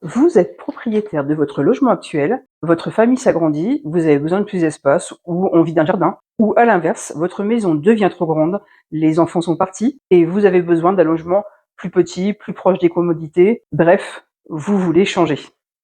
Vous êtes propriétaire de votre logement actuel, votre famille s'agrandit, vous avez besoin de plus d'espace ou envie d'un jardin, ou à l'inverse, votre maison devient trop grande, les enfants sont partis et vous avez besoin d'un logement plus petit, plus proche des commodités, bref, vous voulez changer.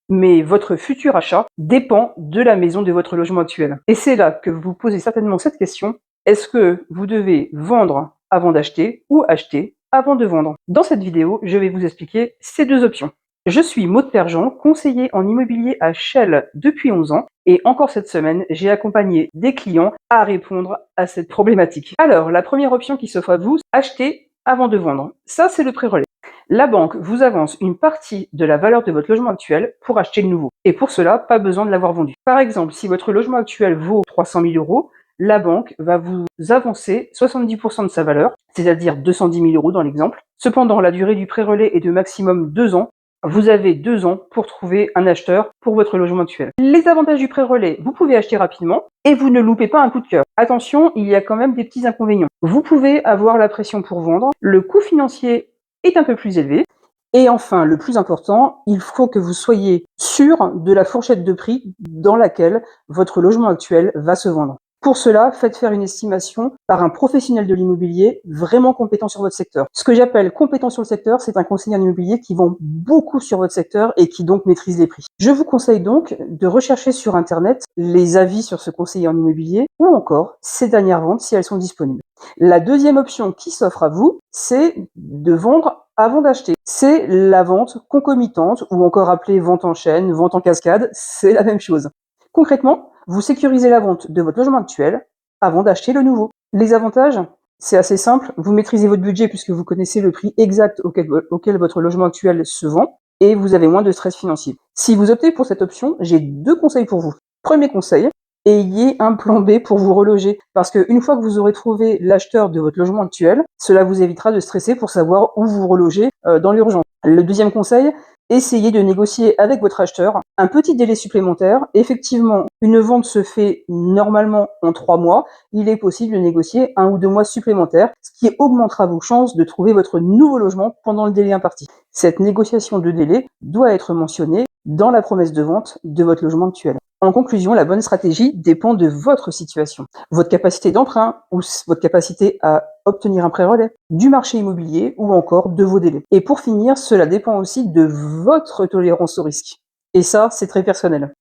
Mais votre futur achat dépend de la maison de votre logement actuel. Et c'est là que vous vous posez certainement cette question, est-ce que vous devez vendre avant d'acheter ou acheter avant de vendre? Dans cette vidéo, je vais vous expliquer ces deux options. Je suis Maude Perjean, conseiller en immobilier à Shell depuis 11 ans et encore cette semaine, j'ai accompagné des clients à répondre à cette problématique. Alors, la première option qui s'offre à vous, acheter avant de vendre. Ça, c'est le pré-relais. La banque vous avance une partie de la valeur de votre logement actuel pour acheter le nouveau. Et pour cela, pas besoin de l'avoir vendu. Par exemple, si votre logement actuel vaut 300 000 euros, la banque va vous avancer 70% de sa valeur, c'est-à-dire 210 000 euros dans l'exemple. Cependant, la durée du pré-relais est de maximum 2 ans. Vous avez 2 ans pour trouver un acheteur pour votre logement actuel. Les avantages du pré-relais, vous pouvez acheter rapidement et vous ne loupez pas un coup de cœur. Attention, il y a quand même des petits inconvénients. Vous pouvez avoir la pression pour vendre, le coût financier est un peu plus élevé. Et enfin, le plus important, il faut que vous soyez sûr de la fourchette de prix dans laquelle votre logement actuel va se vendre. Pour cela, faites faire une estimation par un professionnel de l'immobilier vraiment compétent sur votre secteur. Ce que j'appelle compétent sur le secteur, c'est un conseiller en immobilier qui vend beaucoup sur votre secteur et qui donc maîtrise les prix. Je vous conseille donc de rechercher sur Internet les avis sur ce conseiller en immobilier ou encore ses dernières ventes si elles sont disponibles. La deuxième option qui s'offre à vous, c'est de vendre avant d'acheter. C'est la vente concomitante ou encore appelée vente en chaîne, vente en cascade, c'est la même chose. Concrètement, vous sécurisez la vente de votre logement actuel avant d'acheter le nouveau. Les avantages, c'est assez simple, vous maîtrisez votre budget puisque vous connaissez le prix exact auquel votre logement actuel se vend et vous avez moins de stress financier. Si vous optez pour cette option, j'ai 2 conseils pour vous. Premier conseil, ayez un plan B pour vous reloger. Parce qu'une fois que vous aurez trouvé l'acheteur de votre logement actuel, cela vous évitera de stresser pour savoir où vous reloger dans l'urgence. Le deuxième conseil, essayez de négocier avec votre acheteur un petit délai supplémentaire. Effectivement, une vente se fait normalement en 3 mois. Il est possible de négocier 1 ou 2 mois supplémentaires, ce qui augmentera vos chances de trouver votre nouveau logement pendant le délai imparti. Cette négociation de délai doit être mentionnée dans la promesse de vente de votre logement actuel. En conclusion, la bonne stratégie dépend de votre situation, votre capacité d'emprunt ou votre capacité à obtenir un pré-relais, du marché immobilier ou encore de vos délais. Et pour finir, cela dépend aussi de votre tolérance au risque. Et ça, c'est très personnel.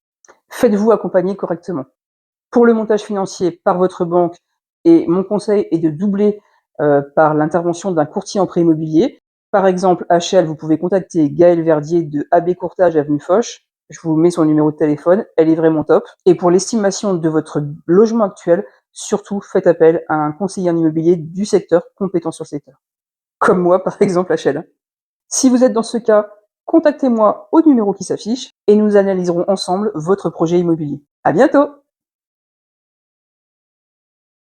Faites-vous accompagner correctement. Pour le montage financier par votre banque, et mon conseil est de doubler par l'intervention d'un courtier en prêt immobilier. Par exemple, HL, vous pouvez contacter Gaël Verdier de AB Courtage Avenue Foch. Je vous mets son numéro de téléphone, elle est vraiment top. Et pour l'estimation de votre logement actuel, surtout faites appel à un conseiller en immobilier du secteur compétent sur le secteur. Comme moi, par exemple, HL. Si vous êtes dans ce cas, contactez-moi au numéro qui s'affiche et nous analyserons ensemble votre projet immobilier. À bientôt!